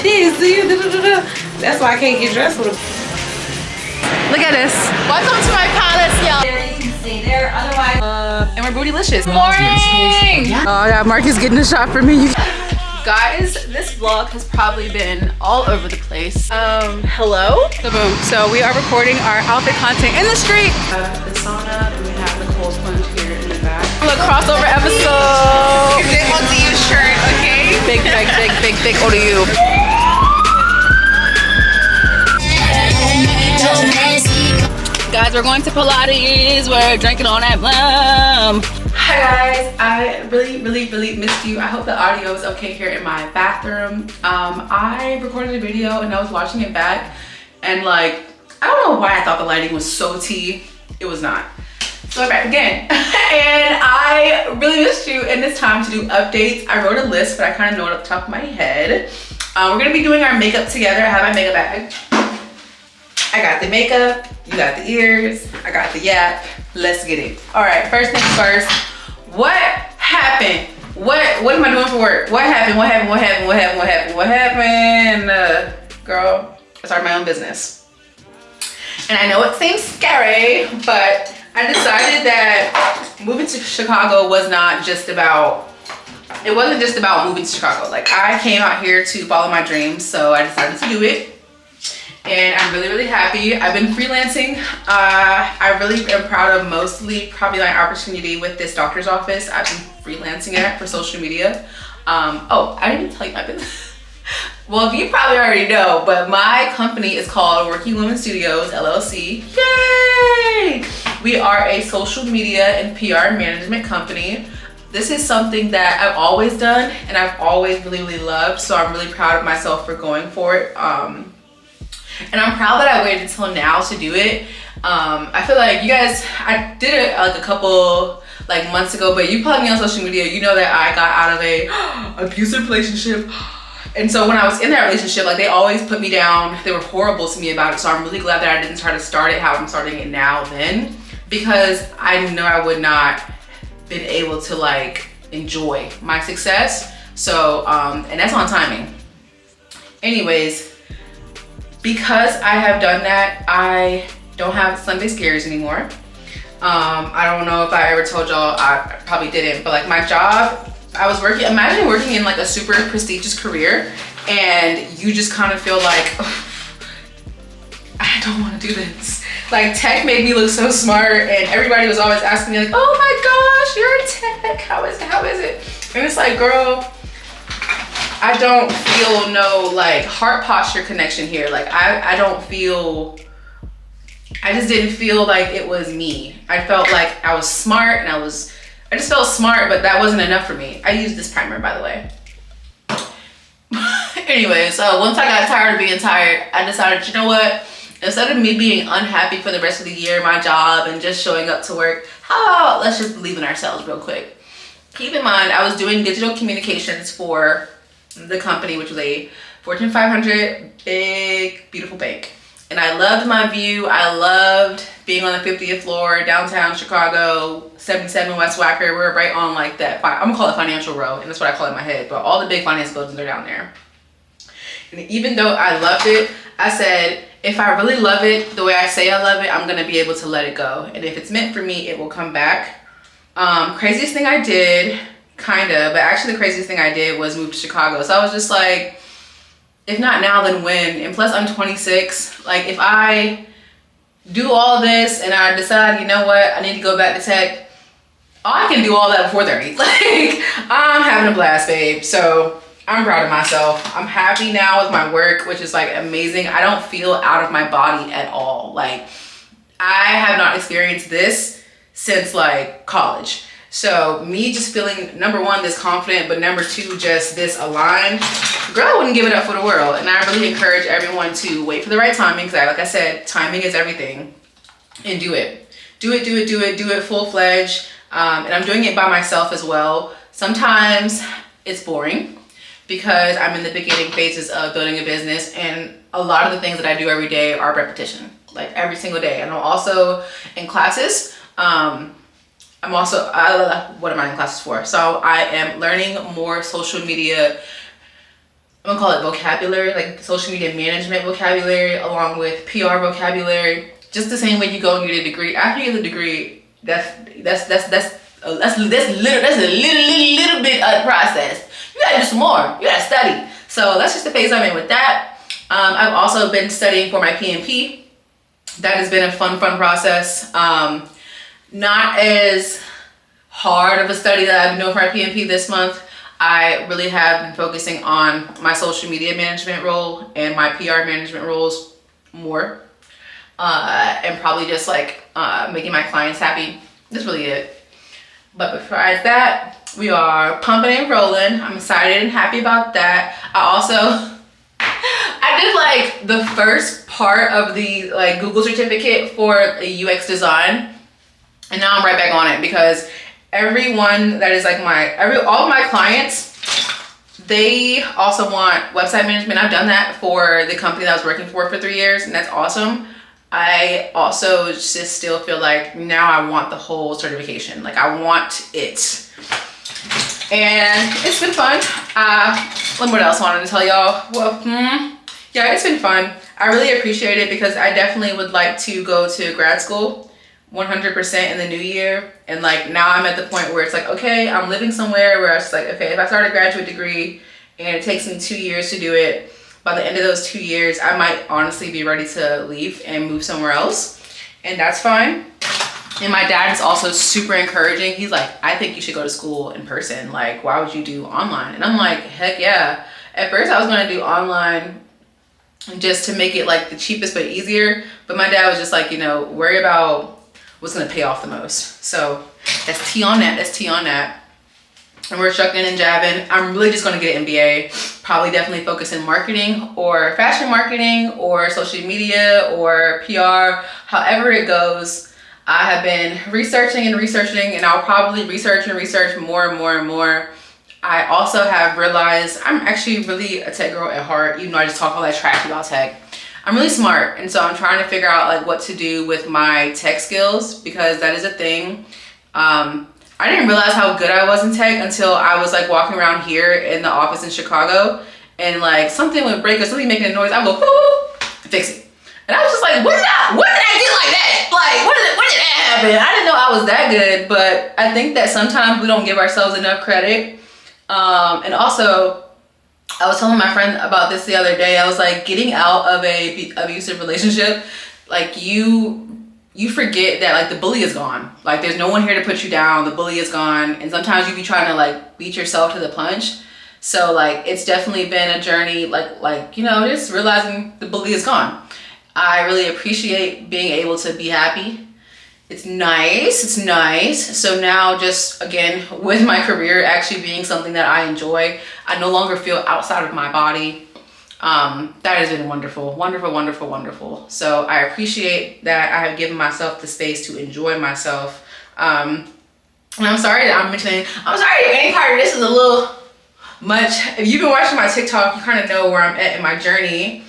like this. That's why I can't get dressed with a. Look at this. Welcome to my palace, y'all. You can stay there, otherwise. And we're bootylicious. Morning! Oh, yeah, Marcus getting a shot for me. Guys, this vlog has probably been all over the place. Hello? Boom. So we are recording our outfit content in the street. The sauna, and we have the cold plunge here in the back. Look, crossover episode. Big ODU shirt, okay? Big ODU. Guys, we're going to Pilates. We're drinking on that rum. Hi guys, I really missed you. I hope the audio is okay here in my bathroom. I recorded a video and I was watching it back, and like, I don't know why I thought the lighting was so tea. It was not. So I'm back again. And I really missed you, and it's time to do updates. I wrote a list, but I kind of know it off the top of my head. We're gonna be doing our makeup together. I have my makeup bag. I got the makeup, you got the ears, I got the yap. Let's get it. All right, first things first. What happened? What am I doing for work? What happened? Girl, I started my own business. And I know it seems scary, but I decided that moving to Chicago was not just about, it wasn't just about moving to Chicago. Like, I came out here to follow my dreams, so I decided to do it. And I'm really happy. I've been freelancing. I really am proud of mostly probably my opportunity with this doctor's office. I've been freelancing it for social media. Oh, I didn't even tell you my business. Well, you probably already know, but my company is called Working Women Studios, LLC. Yay! We are a social media and PR management company. This is something that I've always done and I've always really loved. So I'm really proud of myself for going for it. And I'm proud that I waited until now to do it. I feel like you guys, I did it like a couple like months ago, but you follow me on social media, you know that I got out of a abusive relationship. And so when I was in that relationship, like, they always put me down. They were horrible to me about it. So I'm really glad that I didn't try to start it how I'm starting it now then, because I know I would not been able to like enjoy my success. So, and that's on timing. Anyways, because I have done that, I don't have Sunday scares anymore. I don't know if I ever told y'all, I probably didn't, but like my job, I was working, imagine working in like a super prestigious career and you just kind of feel like, oh, I don't want to do this. Like, tech made me look so smart, and everybody was always asking me like, oh my gosh, you're in tech, how is it? And it's like, girl, I don't feel no like heart posture connection here. Like, I don't feel, I just didn't feel like it was me. I felt like I was smart and I just felt smart, but that wasn't enough for me. I used this primer, by the way. Anyway, so once I got tired of being tired, I decided, you know what? Instead of me being unhappy for the rest of the year, my job, and just showing up to work, how about let's just believe in ourselves real quick. Keep in mind, I was doing digital communications for the company, which was a Fortune 500 big, beautiful bank. And I loved my view. I loved being on the 50th floor, downtown Chicago, 77 West Wacker. We're right on like that, I'm gonna call it Financial Row, and that's what I call it in my head, but all the big finance buildings are down there. And even though I loved it, I said, if I really love it the way I say I love it, I'm gonna be able to let it go. And if it's meant for me, it will come back. Craziest thing I did, kinda, but actually the craziest thing I did was move to Chicago. So I was just like, if not now, then when? And plus I'm 26. Like, if I do all this and I decide, you know what, I need to go back to tech, I can do all that before 30. Like, I'm having a blast, babe. So I'm proud of myself. I'm happy now with my work, which is like amazing. I don't feel out of my body at all. Like, I have not experienced this since like college. So me just feeling, number one, this confident, but number two, just this aligned, girl, I wouldn't give it up for the world. And I really encourage everyone to wait for the right timing, because like I said, timing is everything, and do it. Do it full-fledged. And I'm doing it by myself as well. Sometimes it's boring because I'm in the beginning phases of building a business, and a lot of the things that I do every day are repetition, like every single day. And I'm also in classes. I'm also, what am I in classes for? So I am learning more social media I'm gonna call it vocabulary, like social media management vocabulary, along with PR vocabulary. Just the same way you go and get a degree. After you get the degree, that's a little bit of the process. You gotta do some more. You gotta study. So that's just the phase I'm in with that. I've also been studying for my PMP. That has been a fun process. Not as hard of a study that I've been doing for my PMP this month. I really have been focusing on my social media management role and my PR management roles more. And probably just like making my clients happy. That's really it. But besides that, we are pumping and rolling. I'm excited and happy about that. I did like the first part of the like Google certificate for a UX design, and now I'm right back on it because everyone that is like all of my clients, they also want website management. I've done that for the company that I was working for 3 years, and that's awesome. I also just still feel like now I want the whole certification. Like I want it. And it's been fun. What else I wanted to tell y'all? Well, yeah, it's been fun. I really appreciate it because I definitely would like to go to grad school 100% in the new year. And like now I'm at the point where it's like, okay, I'm living somewhere where it's like, okay, if I start a graduate degree and it takes me 2 years to do it, by the end of those 2 years, I might honestly be ready to leave and move somewhere else. And that's fine. And my dad is also super encouraging. He's like, I think you should go to school in person. Like, why would you do online? And I'm like, heck yeah. At first I was gonna do online just to make it like the cheapest but easier. But my dad was just like, you know, worry about what's gonna pay off the most. So that's tea on that, that's tea on that. And we're shucking and jabbing. I'm really just gonna get an MBA. Probably definitely focus in marketing or fashion marketing or social media or PR, however it goes. I have been researching and I'll probably research more and more. I also have realized I'm actually really a tech girl at heart, even though I just talk all that trash about tech. I'm really smart, and so I'm trying to figure out like what to do with my tech skills because that is a thing. I didn't realize how good I was in tech until I was like walking around here in the office in Chicago and like something would break or something making a noise. I would go, fix it. And I was just like, what did I do like that? Like, what did that happen? I didn't know I was that good, but I think that sometimes we don't give ourselves enough credit. And also, I was telling my friend about this the other day. I was like, getting out of a abusive relationship, like you forget that like the bully is gone. Like there's no one here to put you down. The bully is gone. And sometimes you be trying to like beat yourself to the punch. So like it's definitely been a journey, like you know, just realizing the bully is gone. I really appreciate being able to be happy. It's nice. So now just again, with my career actually being something that I enjoy, I no longer feel outside of my body. That has been wonderful. So I appreciate that I have given myself the space to enjoy myself. And I'm sorry that any part of this is a little much. If you've been watching my TikTok, you kind of know where I'm at in my journey.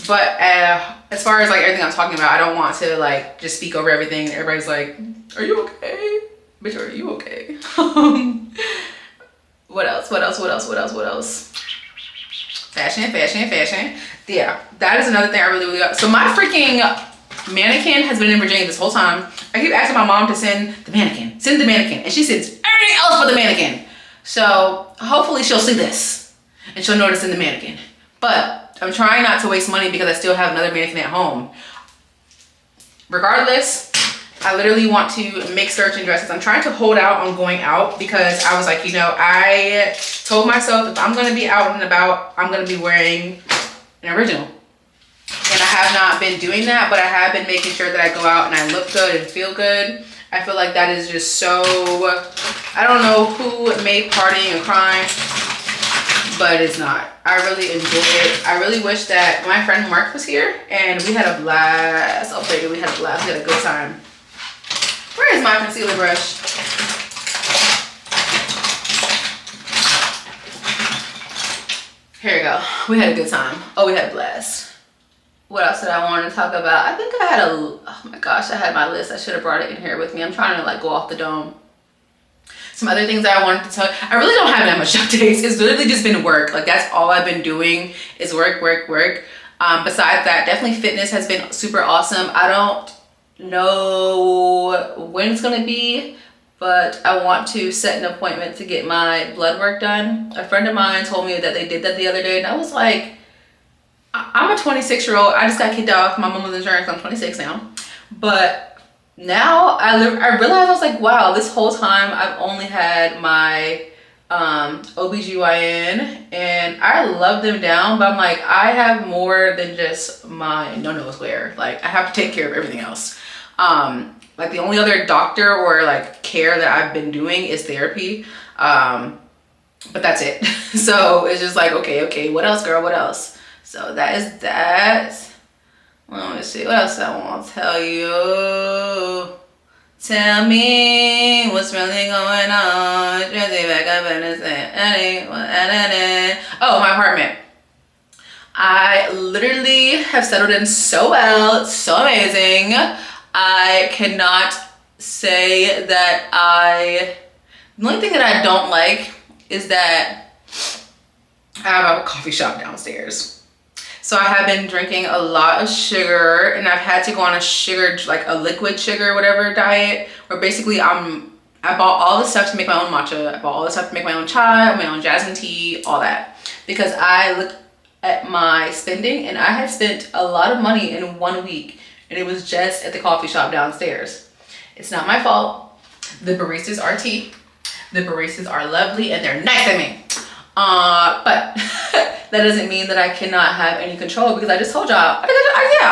But as far as like everything I'm talking about, I don't want to like just speak over everything. Everybody's like, are you okay? Bitch, are you okay? What else? Fashion. Yeah, that is another thing I really got. So my freaking mannequin has been in Virginia this whole time. I keep asking my mom to send the mannequin, and she sends everything else but the mannequin. So hopefully she'll see this and she'll notice in the mannequin. But I'm trying not to waste money because I still have another mannequin at home. Regardless, I literally want to make certain dresses. I'm trying to hold out on going out because I was like, you know, I told myself if I'm going to be out and about, I'm going to be wearing an original. And I have not been doing that, but I have been making sure that I go out and I look good and feel good. I feel like that is just so, I don't know who made partying a crime, but it's not. I really enjoy it. I really wish that my friend Mark was here and we had a blast. Oh baby, we had a blast. We had a good time. Where is my concealer brush? Here we go. We had a good time. Oh, we had a blast. What else did I want to talk about? I think I had oh my gosh, I had my list. I should have brought it in here with me. I'm trying to like go off the dome. Some other things that I wanted to tell you. I really don't have that much updates. It's literally just been work. Like that's all I've been doing is work. Besides that, definitely fitness has been super awesome. I don't know when it's gonna be, but I want to set an appointment to get my blood work done. A friend of mine told me that they did that the other day, and I was like, I'm a 26-year-old. I just got kicked off my mama's insurance. I'm 26 now. But now I realized, I was like, wow, this whole time I've only had my OBGYN, and I love them down, but I'm like, I have more than just my no square. Like I have to take care of everything else. Like the only other doctor or like care that I've been doing is therapy. But that's it. So it's just like, okay, what else, girl? What else? So that is that. Let me see what else I want to tell you. Tell me what's really going on. Oh, my apartment. I literally have settled in so well. It's so amazing. I cannot say that the only thing that I don't like is that I have a coffee shop downstairs. So I have been drinking a lot of sugar, and I've had to go on a sugar, like a liquid sugar, whatever diet, where basically I bought all the stuff to make my own matcha. I bought all the stuff to make my own chai, my own jasmine tea, all that. Because I looked at my spending, and I had spent a lot of money in 1 week, and it was just at the coffee shop downstairs. It's not my fault. The baristas are tea. The baristas are lovely, and they're nice to me. But that doesn't mean that I cannot have any control, because I just told y'all, I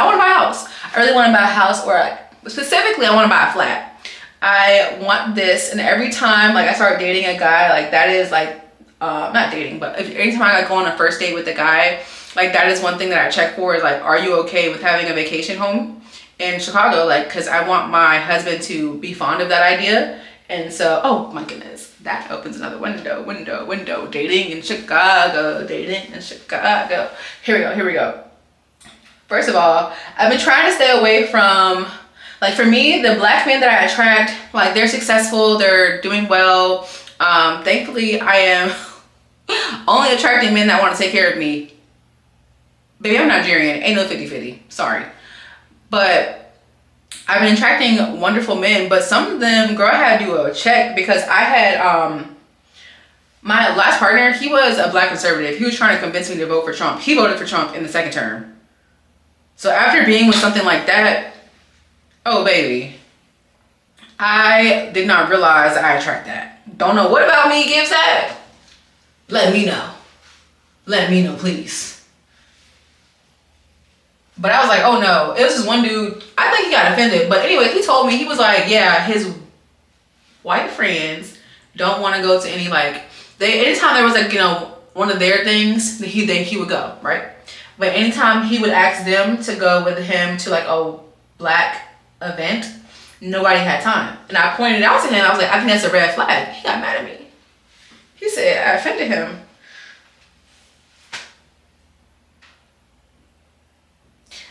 want to buy a house. I really want to buy a house, or specifically I want to buy a flat. I want this, and every time like I start dating a guy, like that is like, not dating, but anytime I go on a first date with a guy, like that is one thing that I check for, is like, are you okay with having a vacation home in Chicago? Like, cause I want my husband to be fond of that idea. And so, oh my goodness, that opens another window. Dating in Chicago. Here we go. First of all, I've been trying to stay away from, like for me, the black men that I attract, like they're successful, they're doing well. Thankfully, I am only attracting men that want to take care of me. Baby, I'm Nigerian, ain't no 50-50, sorry. But I've been attracting wonderful men, but some of them, girl, I had to do a check, because I had, my last partner, he was a black conservative. He was trying to convince me to vote for Trump. He voted for Trump in the second term. So after being with something like that, oh baby, I did not realize I attract that. Don't know what about me gives that. Let me know. Let me know, please. But I was like, oh no, it was this one dude, I think he got offended. But anyway, he told me, he was like, yeah, his white friends don't want to go to any, like, anytime there was like, you know, one of their things, he would go, right? But anytime he would ask them to go with him to like a black event, nobody had time. And I pointed out to him, I was like, I think that's a red flag. He got mad at me. He said I offended him.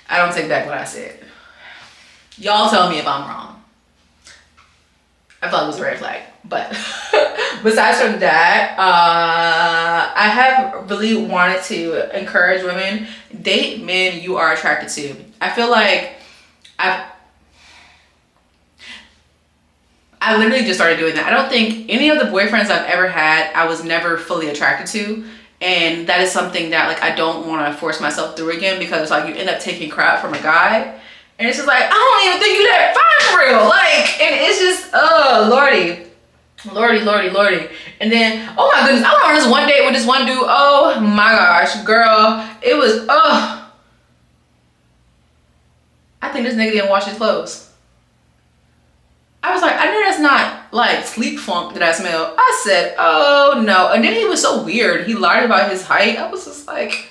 I don't take back what I said. Y'all tell me if I'm wrong. I thought it was a red flag. But besides from that, I have really wanted to encourage women, date men you are attracted to. I feel like I literally just started doing that. I don't think any of the boyfriends I've ever had, I was never fully attracted to. And that is something that like I don't want to force myself through again, because like you end up taking crap from a guy, and it's just like, I don't even think you that fine for real. Like, and it's just, oh lordy. And then, oh my goodness, I went on this one date with this one dude. Oh my gosh, girl, it was, I think this nigga didn't wash his clothes. I was like, I know that's not like sleep funk that I smell. I said, oh no. And then he was so weird. He lied about his height. I was just like,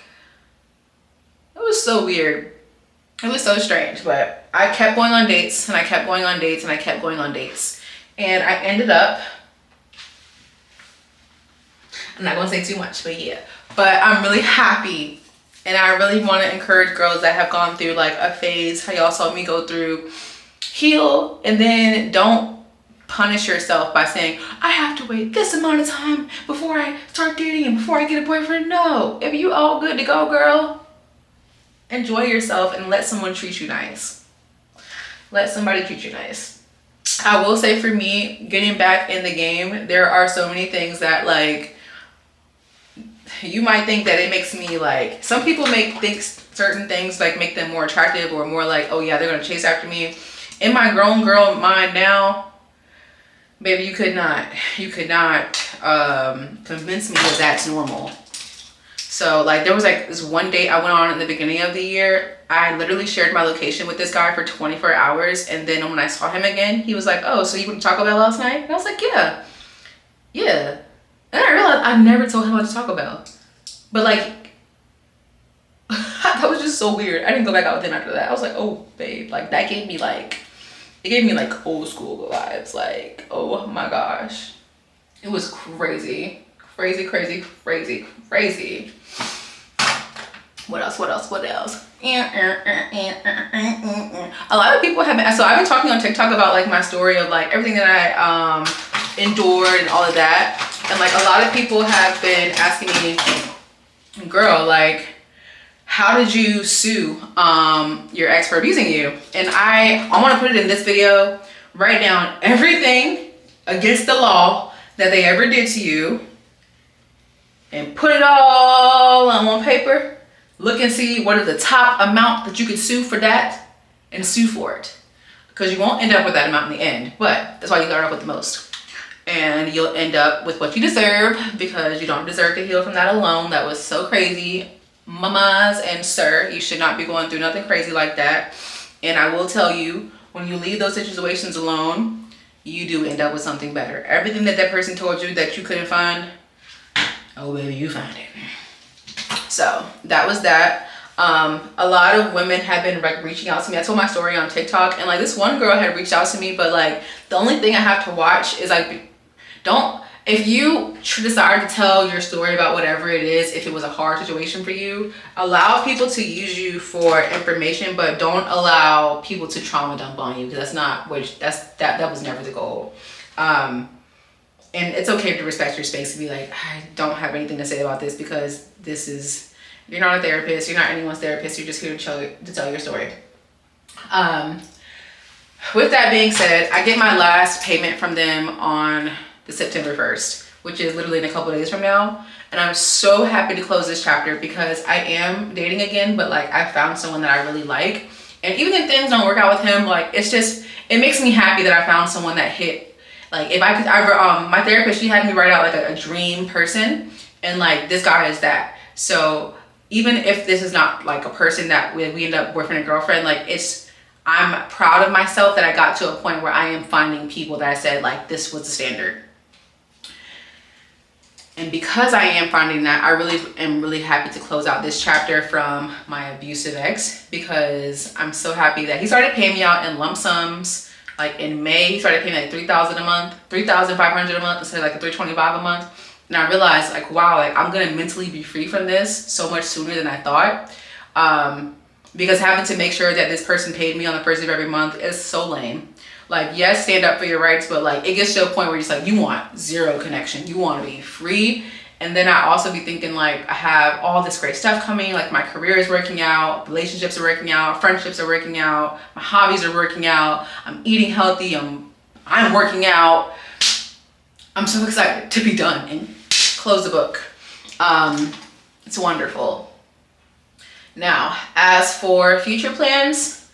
it was so weird. It was so strange. But I kept going on dates, and I kept going on dates, and I kept going on dates. And I ended up, I'm not gonna say too much, but yeah. But I'm really happy. And I really want to encourage girls that have gone through like a phase, how y'all saw me go through, heal, and then don't punish yourself by saying, I have to wait this amount of time before I start dating and before I get a boyfriend. No, if you all good to go, girl, enjoy yourself and let someone treat you nice. Let somebody treat you nice. I will say, for me, getting back in the game, there are so many things that, like, you might think that it makes me, like, some people think certain things like make them more attractive or more like, oh yeah, they're gonna chase after me. In my grown girl mind now, baby, you could not convince me that that's normal. So like, there was like this one date I went on in the beginning of the year. I literally shared my location with this guy for 24 hours. And then when I saw him again, he was like, oh, so you went to Taco Bell last night? And I was like, yeah. And I realized I never told him about Taco Bell. But like, that was just so weird. I didn't go back out with him after that. I was like, oh babe, like that gave me like, it gave me like old school vibes. Like, oh my gosh. It was crazy. Crazy. What else? A lot of people have been, so I've been talking on TikTok about like my story of like everything that I endured and all of that. And like a lot of people have been asking me, girl, like, how did you sue your ex for abusing you? And I want to put it in this video, write down everything against the law that they ever did to you and put it all on one paper. Look and see what is the top amount that you can sue for that and sue for it. Because you won't end up with that amount in the end, but that's why you start off with the most. And you'll end up with what you deserve, because you don't deserve to heal from that alone. That was so crazy. Mamas and sir, you should not be going through nothing crazy like that. And I will tell you, when you leave those situations alone, you do end up with something better. Everything that person told you that you couldn't find, oh baby, you find it. So that was that. A lot of women have been like reaching out to me. I told my story on TikTok, and like this one girl had reached out to me, but like the only thing I have to watch is like, if you decide to tell your story about whatever it is, if it was a hard situation for you, allow people to use you for information, but don't allow people to trauma dump on you, because that's not what, that was never the goal. And it's okay to respect your space and be like, I don't have anything to say about this, because this is, you're not a therapist, you're not anyone's therapist, you're just here to tell your story. With that being said, I get my last payment from them on the September 1st, which is literally in a couple of days from now. And I'm so happy to close this chapter, because I am dating again, but like I found someone that I really like. And even if things don't work out with him, like it makes me happy that I found someone that hit, like if I could ever, my therapist, she had me write out like a dream person, and like this guy is that. So even if this is not like a person that we end up boyfriend and girlfriend, like I'm proud of myself that I got to a point where I am finding people that I said like, this was the standard. And because I am finding that, I really am really happy to close out this chapter from my abusive ex, because I'm so happy that he started paying me out in lump sums. Like in May, he started paying like $3,000 a month, $3,500 a month instead of like $325 a month. And I realized like, wow, like I'm gonna mentally be free from this so much sooner than I thought. Because having to make sure that this person paid me on the first of every month is so lame. Like, yes, stand up for your rights, but like it gets to a point where you're just like, you want zero connection. You want to be free. And then I also be thinking like, I have all this great stuff coming. Like my career is working out, relationships are working out, friendships are working out, my hobbies are working out. I'm eating healthy. I'm working out. I'm so excited to be done and close the book. It's wonderful. Now, as for future plans,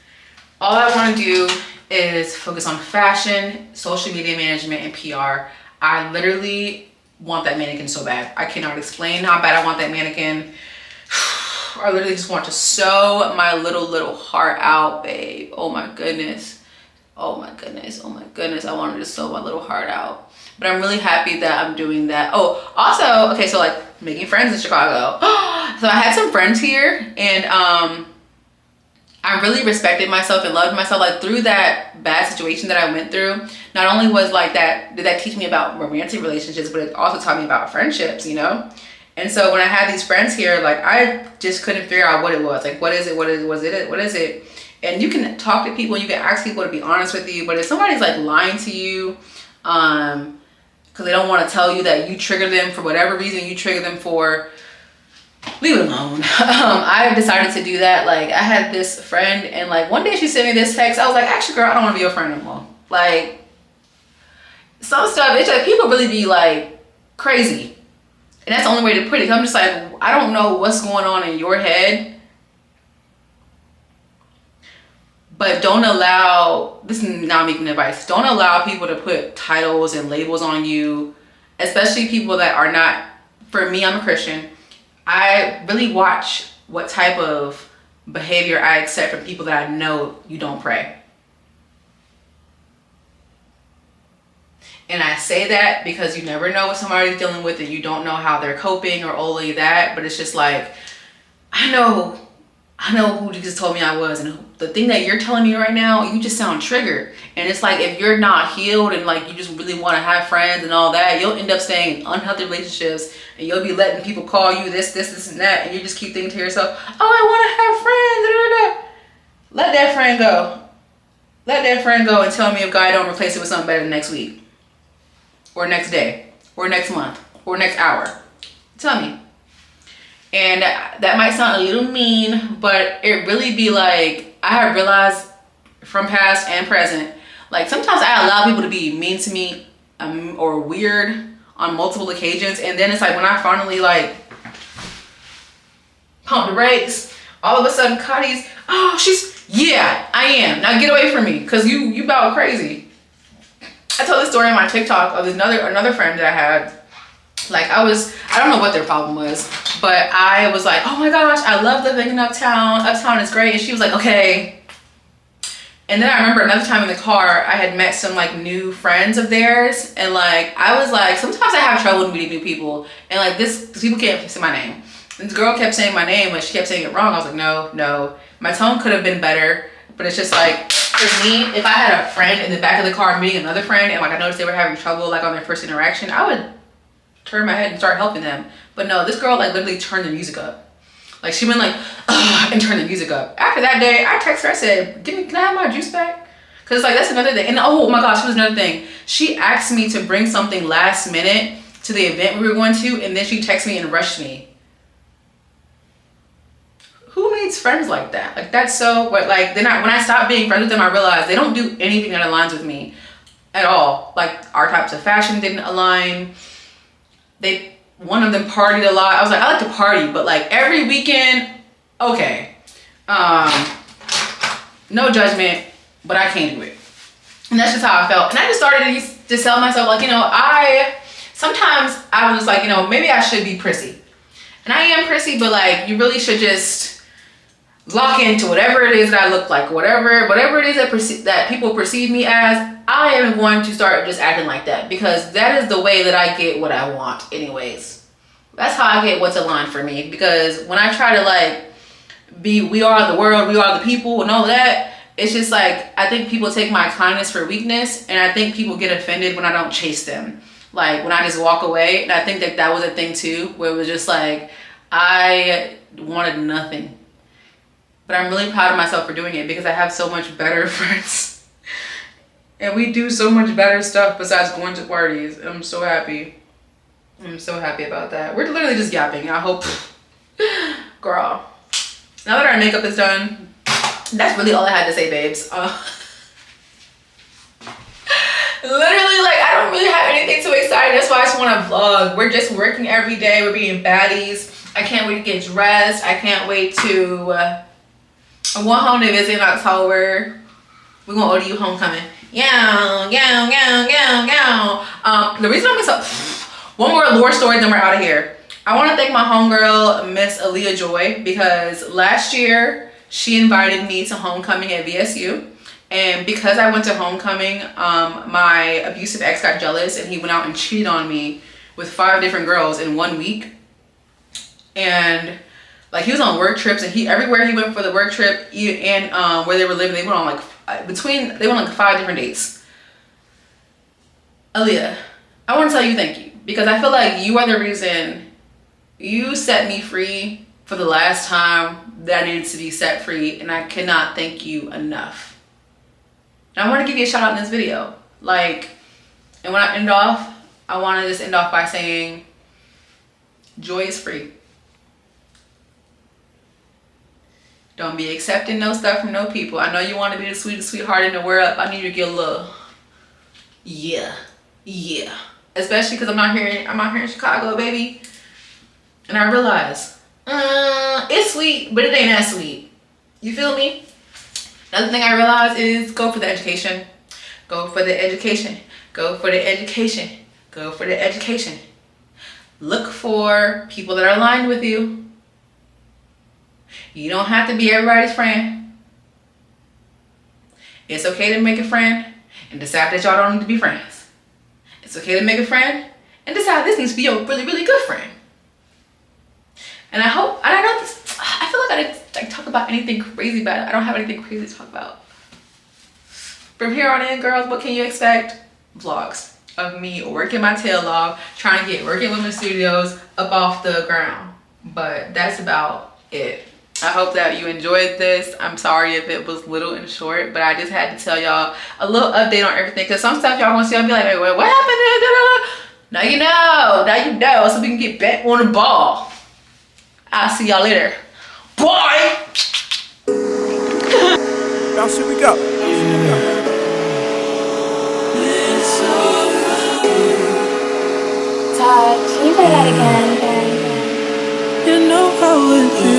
all I want to do is focus on fashion, social media management, and PR. I literally want that mannequin so bad. I cannot explain how bad I want that mannequin. I literally just want to sew my little heart out, babe. Oh my goodness. Oh my goodness. Oh my goodness. I wanted to sew my little heart out. But I'm really happy that I'm doing that. Oh, also, okay, so like making friends in Chicago. So I had some friends here, and I really respected myself and loved myself. Like through that bad situation that I went through, not only was like that, did that teach me about romantic relationships, but it also taught me about friendships, you know? And so when I had these friends here, like I just couldn't figure out what it was. Like, what is it? What is it? And you can talk to people, you can ask people to be honest with you, but if somebody's like lying to you, because they don't want to tell you that you trigger them for whatever reason you trigger them for. Leave it alone. I decided to do that. Like, I had this friend, and like one day she sent me this text. I was like, actually, girl, I don't want to be your friend anymore. Like, some stuff, it's like people really be like crazy, and that's the only way to put it. I'm just like, I don't know what's going on in your head, but don't allow, this is not making advice, don't allow people to put titles and labels on you, especially people that are not. For me, I'm a Christian. I really watch what type of behavior I accept from people that I know you don't pray. And I say that because you never know what somebody's dealing with, and you don't know how they're coping or only that. But it's just like, I know who Jesus told me I was, and the thing that you're telling me right now, you just sound triggered. And it's like, if you're not healed and like you just really want to have friends and all that, you'll end up staying in unhealthy relationships, and you'll be letting people call you this and that, and you just keep thinking to yourself, oh, I want to have friends. Let that friend go. Let that friend go and tell me if God don't replace it with something better next week, or next day, or next month, or next hour. Tell me. And that might sound a little mean, but it really be like, I have realized from past and present, like sometimes I allow people to be mean to me or weird on multiple occasions. And then it's like, when I finally like pump the brakes, all of a sudden Cotty's, oh, yeah, I am. Now get away from me, because you about crazy. I told this story on my TikTok of another friend that I had. Like, I don't know what their problem was, but I was like, oh my gosh, I love living in Uptown. Uptown is great. And she was like, okay. And then I remember another time in the car, I had met some like new friends of theirs. And like, I was like, sometimes I have trouble meeting new people. And like these people can't say my name. And this girl kept saying my name, but she kept saying it wrong. I was like, no. My tone could have been better, but it's just like, for me, if I had a friend in the back of the car meeting another friend, and like I noticed they were having trouble like on their first interaction, I would turn my head and start helping them. But no, this girl like literally turned the music up. Like, she went like, ugh, and turned the music up. After that day, I texted her, I said, can I have my juice back? Cause like, that's another thing. And oh my gosh, it was another thing. She asked me to bring something last minute to the event we were going to, and then she texted me and rushed me. Who needs friends like that? Like, that's so, but like, when I stopped being friends with them, I realized they don't do anything that aligns with me at all. Like, our types of fashion didn't align. One of them partied a lot. I was like, I like to party, but like every weekend, okay. No judgment, but I can't do it. And that's just how I felt. And I just started to tell myself, like, sometimes I was like, maybe I should be prissy. And I am prissy, but like, you really should just lock into whatever it is that I look like, whatever it is that people perceive me as. I am going to start just acting like that, because that is the way that I get what I want anyways. That's how I get what's aligned for me. Because when I try to like we are the world, we are the people and all that, it's just like, I think people take my kindness for weakness, and I think people get offended when I don't chase them. Like, when I just walk away. And I think that was a thing too, where it was just like, I wanted nothing. But I'm really proud of myself for doing it, because I have so much better friends. And we do so much better stuff besides going to parties. I'm so happy. I'm so happy about that. We're literally just yapping. I hope, girl. Now that our makeup is done, that's really all I had to say, babes. Literally, like, I don't really have anything too exciting. That's why I just want to vlog. We're just working every day. We're being baddies. I can't wait to get dressed. I can't wait to. I want home to visit in October. We're gonna order you homecoming. The reason I'm so. One more lore story, then we're out of here. I want to thank my homegirl, Miss Aaliyah Joy, because last year she invited me to homecoming at VSU. And because I went to homecoming, my abusive ex got jealous, and he went out and cheated on me with 5 different girls in 1 week. And like, he was on work trips, and everywhere he went for the work trip and where they were living, they went on like 5 different dates. Aaliyah, I want to tell you thank you, because I feel like you are the reason you set me free for the last time that I needed to be set free, and I cannot thank you enough. And I want to give you a shout out in this video. Like, And when I end off, I want to just end off by saying, joy is free. Don't be accepting no stuff from no people. I know you want to be the sweetest sweetheart in the world. I need you to get a little, yeah. Especially because I'm out here in Chicago, baby. And I realize, it's sweet, but it ain't that sweet. You feel me? Another thing I realized is go for the education. Go for the education. Go for the education. Go for the education. Look for people that are aligned with you. You don't have to be everybody's friend. It's okay to make a friend and decide that y'all don't need to be friends. It's okay to make a friend and decide this needs to be your really, really good friend. And I hope, and I know this, I feel like I didn't like talk about anything crazy, but I don't have anything crazy to talk about. From here on in, girls, what can you expect? Vlogs of me working my tail off, trying to get Working Women Studios up off the ground. But that's about it. I hope that you enjoyed this. I'm sorry if it was little and short, but I just had to tell y'all a little update on everything, because some stuff y'all want to see, I'll be like, wait, what happened? Now you know, so we can get back on the ball. I'll see y'all later. Bye! Now should we go? Todd, can you play that again? You know how it is.